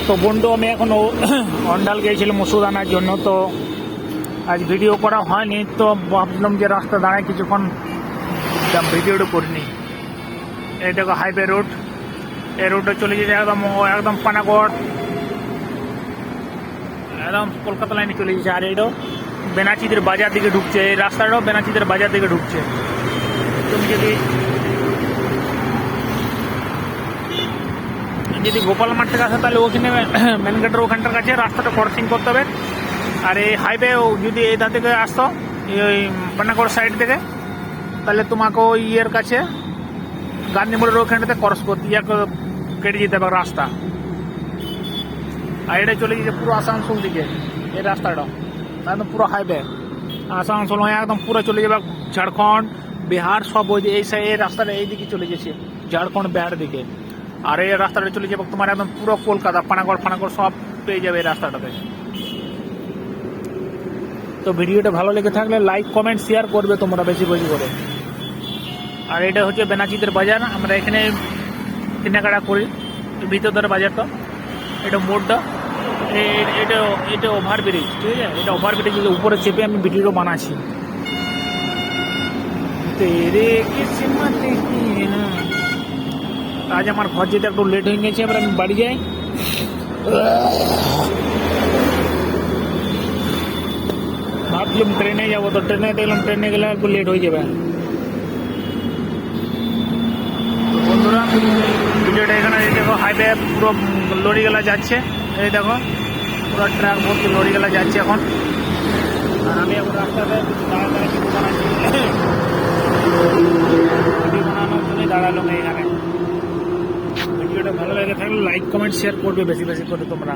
তো বন্ধু আমি এখন অন্ডাল গিয়েছিলাম ওষুধ আনার জন্য, তো আজ ভিডিও করা হয়নি। তো ভাবলাম যে রাস্তা দাঁড়ায় কিছুক্ষণ ভিডিওটা করিনি। এই দেখো হাইওয়ে রোড, এই রোডে চলে যেতে একদম পানাগড়, একদম কলকাতা লাইনে চলে যাচ্ছে। আর এইটাও বেনাচিদের বাজার দিকে ঢুকছে, এই রাস্তাটাও বেনাচিদের বাজার দিকে ঢুকছে। তুমি যদি গোপাল মাঠ থেকে আসে তাহলে ওখানে মেন গেটের ওখানটার কাছে রাস্তাটা ক্রসিং করতে হবে। আর এই হাইওয়ে যদি এই ধার থেকে আসতো ওই পানাগড় সাইড থেকে, তাহলে তোমাকে ওই ইয়ের কাছে গান্ধী মোড়ের ওখানটাতে ক্রস করতে কেটে যেতে হবে রাস্তা। আর এটা চলে গেছে পুরো আসানসোল দিকে, এই রাস্তাটা একদম পুরো হাইওয়ে আসানসোল হয়ে একদম পুরো চলে যাবে ঝাড়খণ্ড, বিহার, সব ওই এই রাস্তাটা এই দিকে চলে গেছে, ঝাড়খণ্ড বিহার দিকে। আর এই রাস্তাটা চলে যাবে তোমার একদম পুরো কলকাতা, পানাগড় সব পেয়ে যাবে এই রাস্তাটাতে। তো ভিডিওটা ভালো লেগে থাকলে লাইক কমেন্ট শেয়ার করবে তোমরা বেশি বেশি করে। আর এটা হচ্ছে বেনাচিদের বাজার, আমরা এখানে কেনাকাটা করি, ভিতরদার বাজারটা, এটা মোড়টা, এটা ওভারব্রিজ, ঠিক আছে? এটা ওভারব্রিজের উপরে চেপে আমি ভিডিও বানাচ্ছি। আজ আমার ঘর যেতে একটু লেট হয়ে গেছে, এবার আমি বাড়ি যাই। ভাবছিলাম ট্রেনে যাবো, তো ট্রেনে দেখলাম ট্রেনে গেলে একটু লেট হয়ে যাবে। বন্ধুরা ভিডিওটা এখানে দেখো, হাইওয়ে পুরো লরিগুলা যাচ্ছে, এই দেখো পুরো ট্রাক ভর্তি লরিগুলা যাচ্ছে এখন। আর আমি এখন রাস্তাতে দাঁড়াতে ভিডিও বানাচ্ছি, ভিডিও বানানোর জন্যই দাঁড়ালাম এখানে। ভিডিওটা ভালো লেগে থাকলে লাইক কমেন্ট শেয়ার করবে বেশি বেশি করে তোমরা।